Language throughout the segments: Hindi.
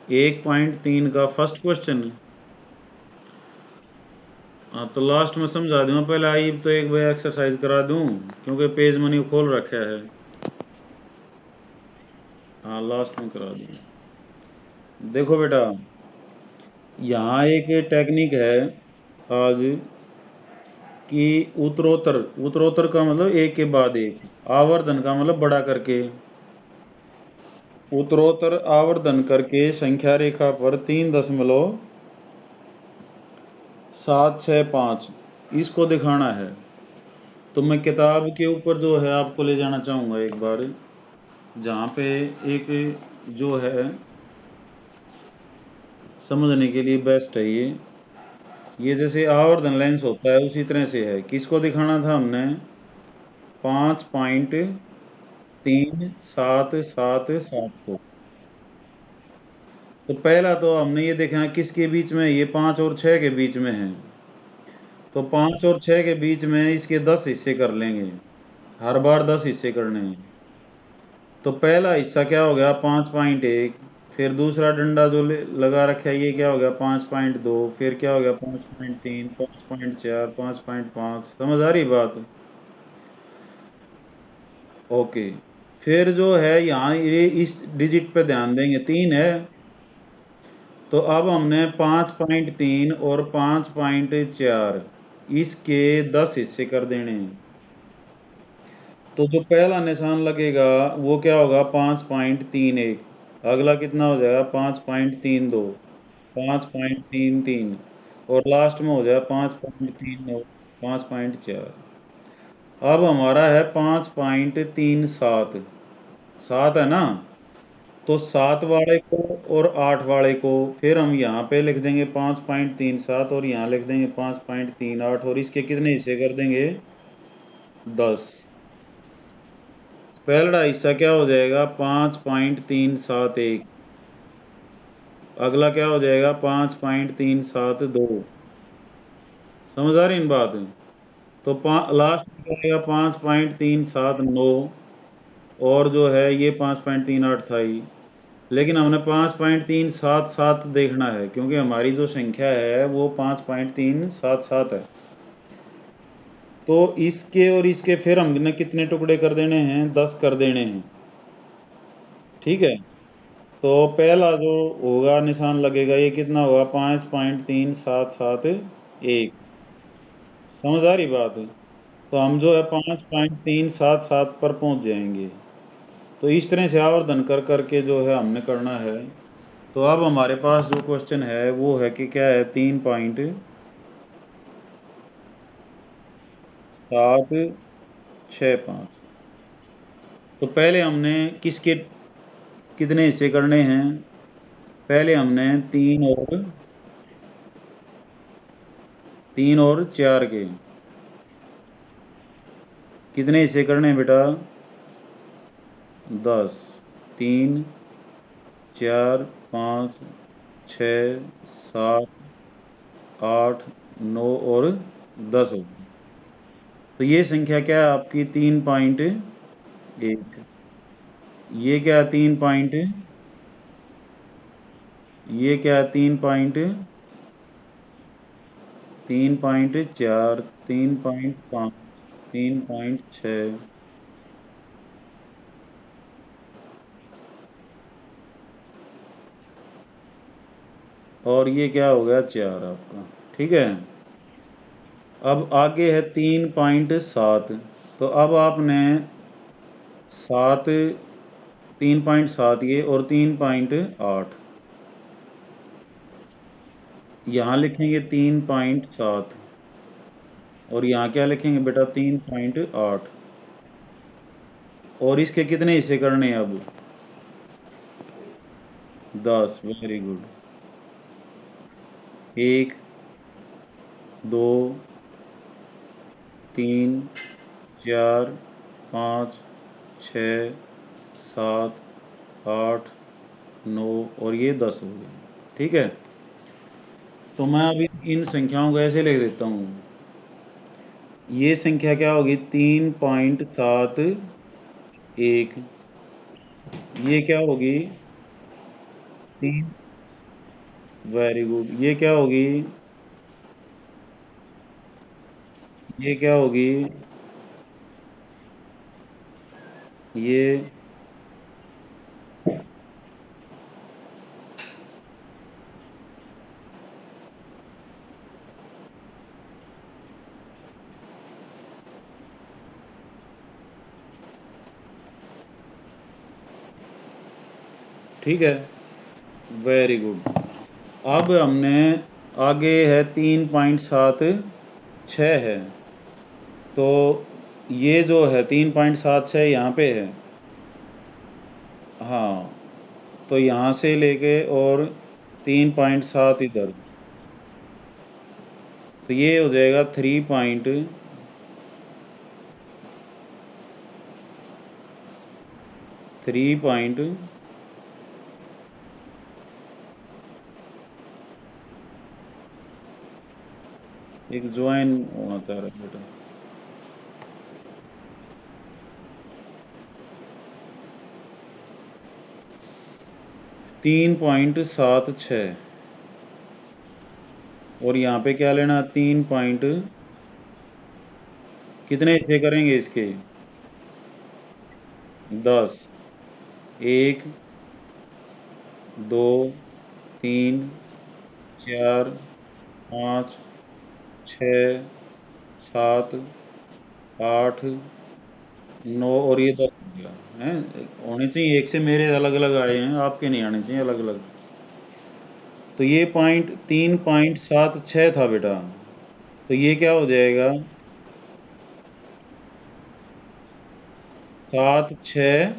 1.3 का फर्स्ट क्वेश्चन। हाँ तो लास्ट में समझा दूंगा, पहले आई तो एक बार एक्सरसाइज करा दूं क्योंकि पेज मनी खोल रखा है। हाँ लास्ट में करा दूंगा। देखो बेटा, यहाँ एक टेक्निक है आज कि उत्तरोत्तर, उत्तरोत्तर का मतलब एक के बाद एक, आवर्धन का मतलब बड़ा करके, उत्तरोत्तर आवर्धन करके संख्या रेखा पर 3.765 इसको दिखाना है। तो मैं किताब के ऊपर जो है आपको ले जाना चाहूंगा एक बार, जहाँ पे एक जो है समझने के लिए बेस्ट है ये जैसे आवर्धन लेंस होता है उसी तरह से है। किसको दिखाना था हमने? 5.377 को। तो पहला तो हमने ये देखना किसके बीच में, ये 5 और 6 के बीच में है। तो 5 और 6 के बीच में इसके 10 हिस्से कर लेंगे, हर बार 10 हिस्से करने हैं। तो पहला हिस्सा क्या हो गया? 5.1। फिर दूसरा डंडा जो लगा रखा है ये क्या हो गया? 5.2। फिर क्या हो गया? 5.3, 5.4, 5.5। समझ आ रही बात? ओके। फिर जो है यहाँ ये इस डिजिट पे ध्यान देंगे, 3 है। तो अब हमने 5.3 और 5.4 इसके 10 हिस्से कर देने हैं। तो जो पहला निशान लगेगा वो क्या होगा? 5.31। अगला कितना हो जाएगा? 5.32, 5.33, और लास्ट में हो जाएगा 5.3 और 5.4। अब हमारा है 5.37, 7 है ना? तो 7 वाले को और 8 वाले को फिर हम यहाँ पे लिख देंगे 5.37 और यहाँ लिख देंगे 5.38, और इसके कितने हिस्से कर देंगे? 10। पहला हिस्सा क्या हो जाएगा? 5.371। अगला क्या हो जाएगा? 5.372। समझ आ रही इन बात? तो लास्ट में क्या आएगा? 5.379। और जो है ये 5.38 था ही। लेकिन हमने 5.377 देखना है क्योंकि हमारी जो संख्या है वो 5.377 है। तो इसके और इसके फिर हमने कितने टुकड़े कर देने हैं? 10 कर देने हैं। ठीक है। तो पहला जो होगा निशान लगेगा ये कितना होगा? 5.3771। समझ आ रही बात? तो हम जो है 5.377 पर पहुंच जाएंगे। तो इस तरह से आवर्धन कर करके जो है हमने करना है। तो अब हमारे पास जो क्वेश्चन है वो है कि क्या है? 3.765। तो पहले हमने किसके कितने हिस्से करने हैं? पहले हमने 3 और 4 के कितने हिस्से करने हैं बेटा? 10। 3, 4, 5, 6, 7, 8, 9 और 10 हो गई। तो ये संख्या क्या है आपकी? 3.1। ये क्या है? ये क्या है? 3.4, 3.5, 3.6, और ये क्या हो गया? 4 आपका। ठीक है। अब आगे है 3.7। तो अब आपने 7, 3.7 ये और 3.8 यहाँ लिखेंगे 3.7, और यहाँ क्या लिखेंगे बेटा? 3.8। और इसके कितने हिस्से करने हैं अब? 10। Very good. 1, 2, 3, 4, 5, 6, 7, 8, 9 और ये 10 हो गए। ठीक है। तो मैं अभी इन संख्याओं को ऐसे लिख देता हूँ। ये संख्या क्या होगी? 3.71। ये क्या होगी? 3 वेरी गुड। ये क्या होगी? ये क्या होगी? ये ठीक है, वेरी गुड। अब हमने आगे है 3.76 है, तो ये जो है 3.76 यहाँ पे है। हाँ, तो यहाँ से लेके और 3.7 इधर, तो ये हो जाएगा 3 पॉइंट एक ज्वाइन होना चाह रहा है बेटा। 3.76, और यहाँ पे क्या लेना? 3 पॉइंट, कितने हिस्से करेंगे इसके? 10। 1, 2, 3, 4, 5, 6, 7, 8, 9 और ये 10 हो गया है। होने चाहिए एक से मेरे अलग अलग आए हैं, आपके नहीं आने चाहिए अलग अलग। तो ये पॉइंट 3.76 था बेटा, तो ये क्या हो जाएगा? 7, 6,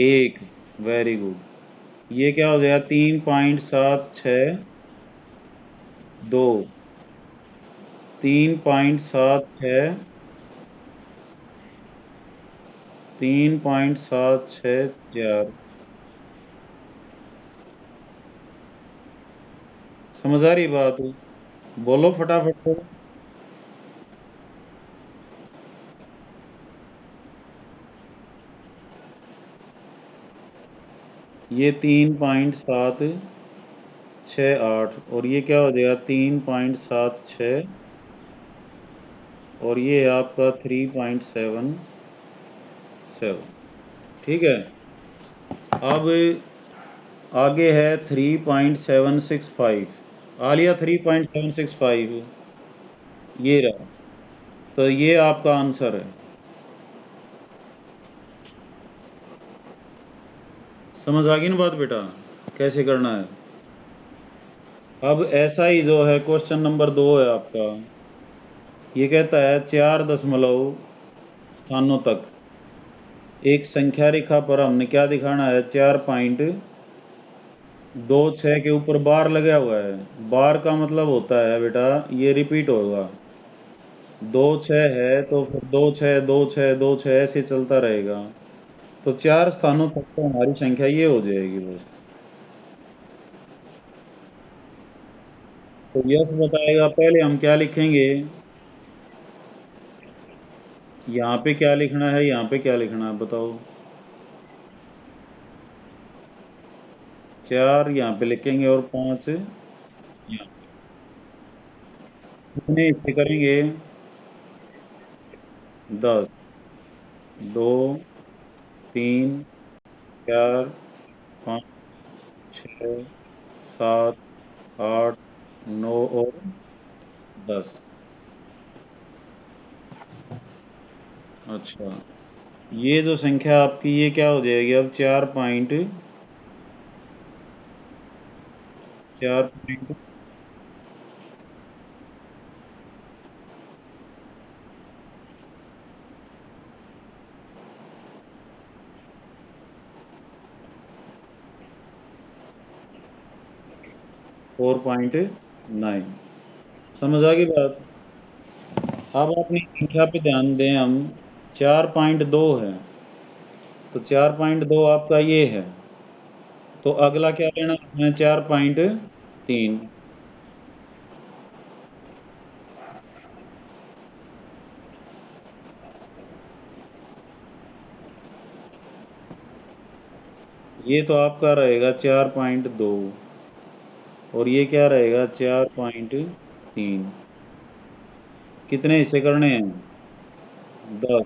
1। Very good. ये क्या हो जाएगा? 3.762। 3.76, 3.764। समझ आ रही बात? बोलो फटाफट से। ये 3.768, और ये क्या हो जाएगा? 3.76, और ये आपका 3.77। ठीक है। अब आगे है 3.765। आ लिया 3.765? ये रहा, तो ये आपका आंसर है। समझ आ गई ना बात बेटा, कैसे करना है? अब ऐसा ही जो है क्वेश्चन नंबर 2 है आपका। ये कहता है 4 दशमलव स्थानों तक एक संख्या रेखा पर हमने क्या दिखाना है? 4.26 के ऊपर बार लगा हुआ है। बार का मतलब होता है बेटा, ये रिपीट होगा। 2, 6 है तो फिर 2, 6, 2, 6, 2, 6 ऐसे चलता रहेगा। तो 4 स्थानों तक तो हमारी संख्या ये हो जाएगी बस। तो यस बताएगा। पहले हम क्या लिखेंगे? यहाँ पे क्या लिखना है, यहाँ पे क्या लिखना है बताओ? 4 यहाँ पे लिखेंगे और 5 यहाँ। कितने हिस्से करेंगे? 10। 2, 3, 4, 5, 6, 7, 8, 9 और 10। अच्छा, ये जो संख्या आपकी ये क्या हो जाएगी अब? 4.9। समझ आ गई बात? अब अपनी संख्या पे ध्यान दें हम। 4.2 है, तो 4.2 आपका ये है। तो अगला क्या लेना है? 4.3। ये तो आपका रहेगा 4.2 और ये क्या रहेगा 4.3। कितने हिस्से करने हैं? 10।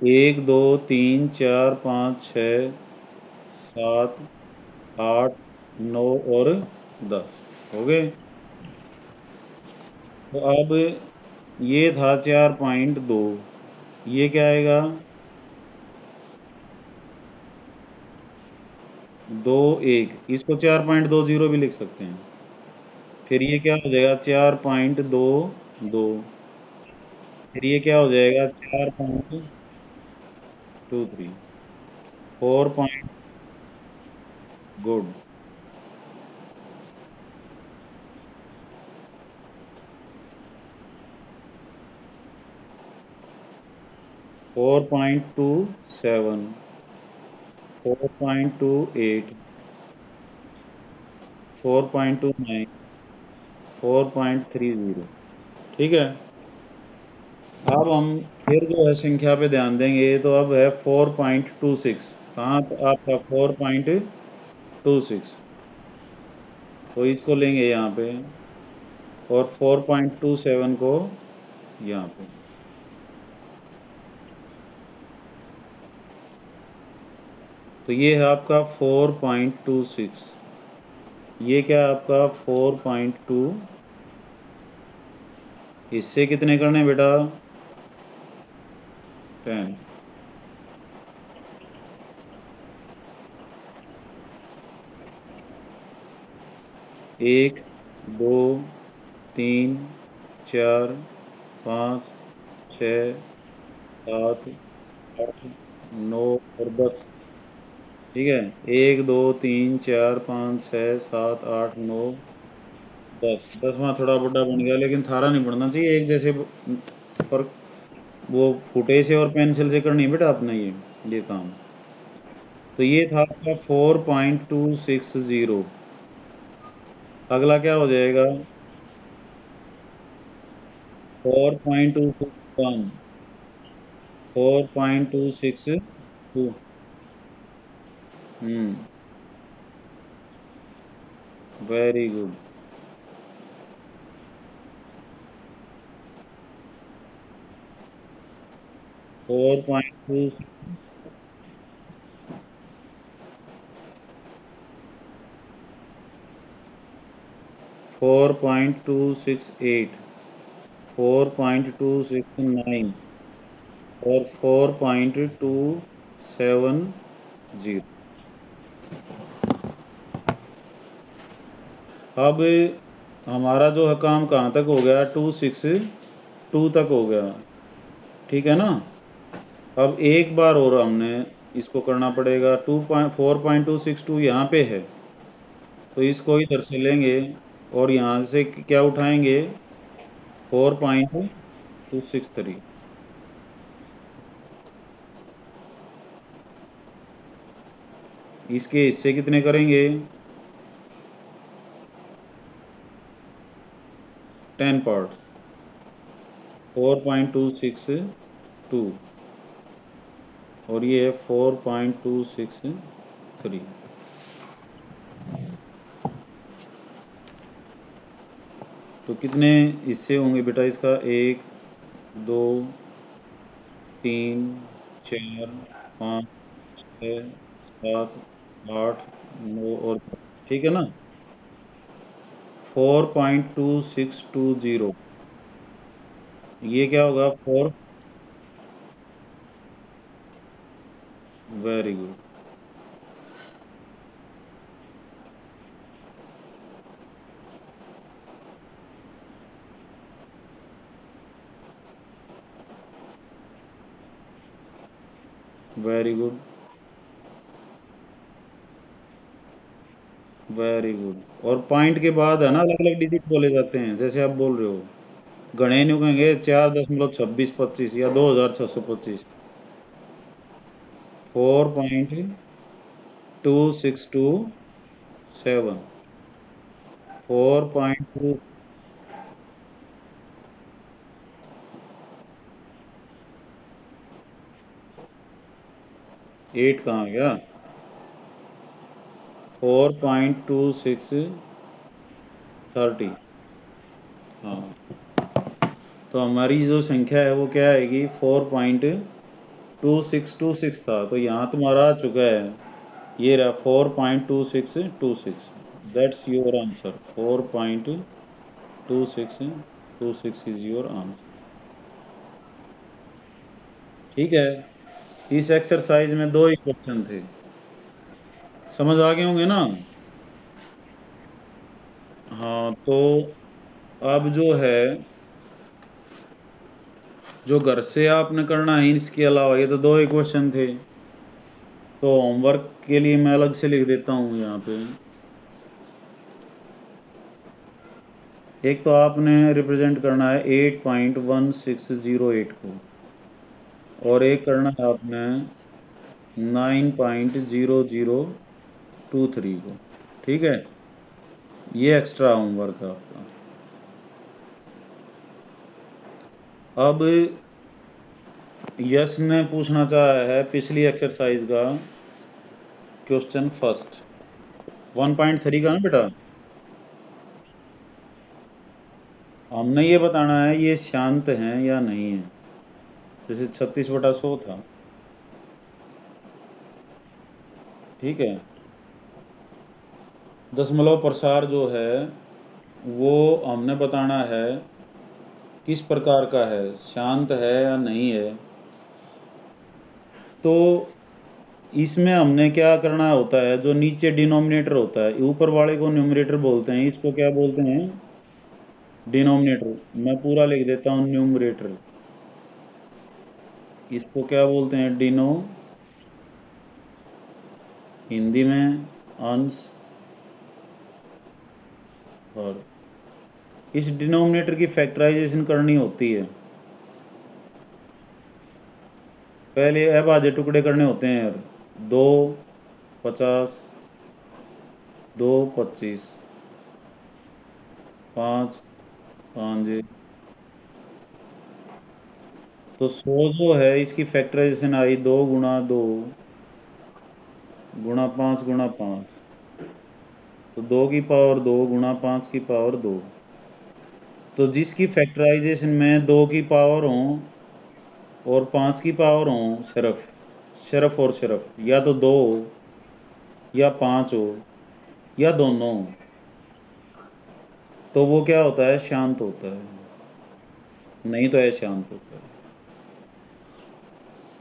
1 2 3 4 5 6 7 8 9 और 10 हो गए। तो अब ये था 4.2, ये क्या आएगा? 2 1, इसको 4.20 भी लिख सकते हैं। फिर ये क्या हो जाएगा? 4.22। फिर ये क्या हो जाएगा? 4.23। 4 पॉइंट। गुड। 4.27। 4.28। 4.29। 4.30। ठीक है। अब हम फिर जो है संख्या पे ध्यान देंगे, तो अब है 4.26। कहाँ पे आपका 4.26? तो इसको लेंगे यहाँ पे, और 4.27 को यहाँ पे। तो ये है आपका 4.26। ये क्या है आपका 4.2। इससे कितने करने हैं बेटा? 10। 1 2 3 4 5 6 7 8 9 और 10। ठीक है। 1 2 3 4 5 6 7 8 9 10। 10वां थोड़ा बड़ा बन गया, लेकिन थारा नहीं पढ़ना चाहिए एक जैसे पर। वो फुटे से और पेंसिल से करनी है बेटा अपना ये काम। तो ये था आपका 4.260। अगला क्या हो जाएगा? 4.261। 4.262। Very good. 4.2। 4.268। 4.269 और 4.270। अब हमारा जो है काम कहाँ तक हो गया? 262 तक हो गया। ठीक है ना। अब एक बार और हमने इसको करना पड़ेगा। 4.262 यहाँ पे है, तो इसको इधर से लेंगे और यहाँ से क्या उठाएंगे? 4.263। इसके हिस्से कितने करेंगे? 10 पार्ट। 4.262 और ये है 4.263। तो कितने हिस्से होंगे बेटा इसका? 1 2 3 4 5 6 7 8 9 और 10। ठीक है ना। 4.2620। ये क्या होगा? 4। Very good. Very good. Very good. और पॉइंट के बाद है ना अलग अलग डिजिट बोले जाते हैं, जैसे आप बोल रहे हो। गणे नहीं कहेंगे 4.2625 या 2,625। 4.2627। 4.2। 8 कहाँ गया? 4.2630। हाँ, तो हमारी जो संख्या है वो क्या आएगी? 4.2626 था, तो यहाँ तुम्हारा आ चुका है, ये रहा 4.2626। That's your answer. 4.2626 is your answer. ठीक है, इस एक्सरसाइज में 2 ही क्वेश्चन थे, समझ आ गए होंगे ना? हाँ, तो अब जो है, जो घर से आपने करना है इसके अलावा, ये तो 2 ही क्वेश्चन थे, तो होमवर्क के लिए मैं अलग से लिख देता हूँ यहाँ पे। एक तो आपने रिप्रेजेंट करना है 8.1608 को, और एक करना है आपने 9.0023 को। ठीक है, ये एक्स्ट्रा होमवर्क है आपका। अब यश ने पूछना चाहा है पिछली एक्सरसाइज का क्वेश्चन फर्स्ट, 1.3 का ना बेटा। हमने ये बताना है ये शांत हैं या नहीं है, जैसे 36/100 था। ठीक है, दशमलव प्रसार जो है वो हमने बताना है किस प्रकार का है, शांत है या नहीं है। तो इसमें हमने क्या करना होता है, जो नीचे डिनोमिनेटर होता है, ऊपर वाले को न्यूमरेटर बोलते हैं, इसको क्या बोलते हैं? डिनोमिनेटर। मैं पूरा लिख देता हूँ, न्यूमरेटर। इसको क्या बोलते हैं? डिनो, हिंदी में अंश। और इस डिनोमिनेटर की फैक्टराइजेशन करनी होती है, पहले अभाज्य टुकड़े करने होते हैं यार। 2 50, 2 25, 5 5। तो 100 जो है इसकी फैक्टराइजेशन आई 2 × 2 × 5 × 5। तो 2 की पावर 2 × 5 की पावर 2। तो जिसकी फैक्टराइजेशन में 2 की पावर हो और 5 की पावर हो, सिर्फ सिर्फ और सिर्फ या तो 2 हो या 5 हो या दोनों हो, तो वो क्या होता है? शांत होता है। नहीं तो अशांत होता है।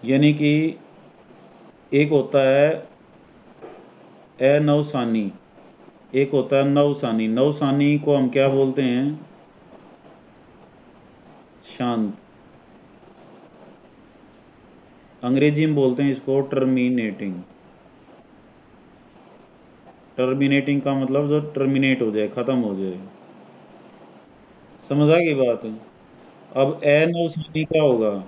यानी कि एक होता है अनवसानी, एक होता है नवसानी। नवसानी को हम क्या बोलते हैं? शांत। अंग्रेजी में बोलते हैं इसको टर्मिनेटिंग। टर्मिनेटिंग का मतलब जो टर्मिनेट हो जाए, खत्म हो जाए। समझ आ गई बात? अब अनवसानी क्या होगा?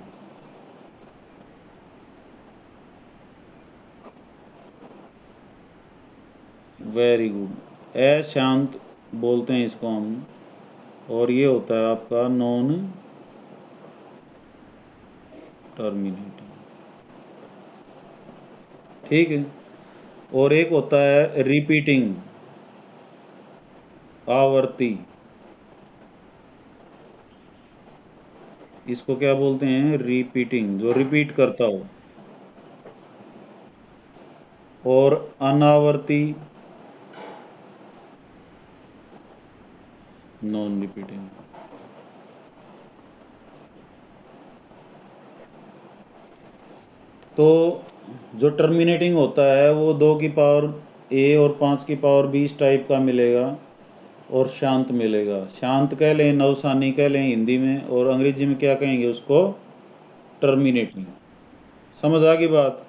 वेरी गुड, अशांत बोलते हैं इसको हम, और ये होता है आपका नॉन टर्मिनेटिंग। ठीक है, और एक होता है रिपीटिंग, आवर्ती। इसको क्या बोलते हैं? रिपीटिंग, जो रिपीट करता हो। और अनावर्ती, नॉन रिपीटिंग। तो जो टर्मिनेटिंग होता है वो 2 की पावर और 5 की पावर 20 टाइप का मिलेगा, और शांत मिलेगा। शांत कह लें, नवसानी कह लें हिंदी में, और अंग्रेजी में क्या कहेंगे उसको? टर्मिनेटिंग। समझ आ गई बात?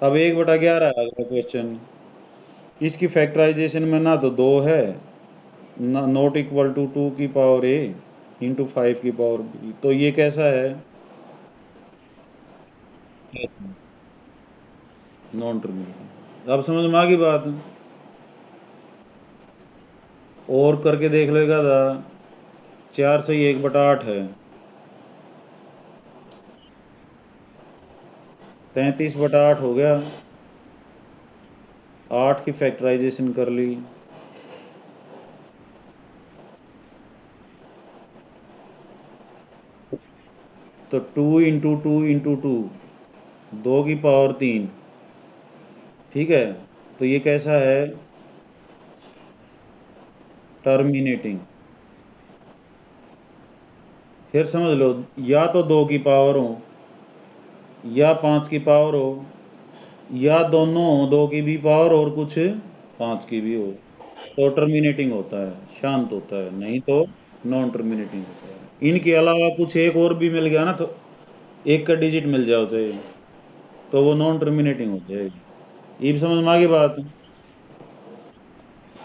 अब 1/11 आ गया क्वेश्चन। इसकी फैक्टराइजेशन में ना तो 2 है, ना नॉट इक्वल टू 2 की पावर A × 5 की पावर B, तो ये कैसा है? Non terminating. अब समझ में आ गई बात? और करके देख लेगा था। 4 से ही 1/8 है। 33/8 हो गया, 8 की फैक्टराइजेशन कर ली, तो 2 × 2 × 2, 2 की पावर 3। ठीक है, तो ये कैसा है, टर्मिनेटिंग। फिर समझ लो, या तो 2 की पावर हो, या 5 की पावर हो, या दोनों हो, 2 की भी पावर और कुछ 5 की भी हो, तो टर्मिनेटिंग होता है, शांत होता है, नहीं तो नॉन टर्मिनेटिंग होता है। इनके अलावा कुछ एक और भी मिल गया ना, तो एक का डिजिट मिल जाओ चाहे, तो वो नॉन टर्मिनेटिंग हो जाएगी। ये भी समझ में आ गई बात।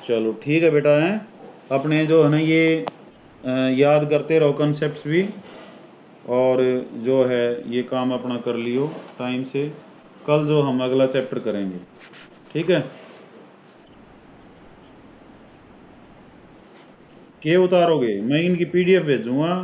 चलो ठीक है बेटा, है अपने जो है ना ये याद करते रहो कंसेप्ट भी, और जो है ये काम अपना कर लियो टाइम से। कल जो हम अगला चैप्टर करेंगे, ठीक है। के उतारोगे, मैं इनकी पीडीएफ भेजूंगा,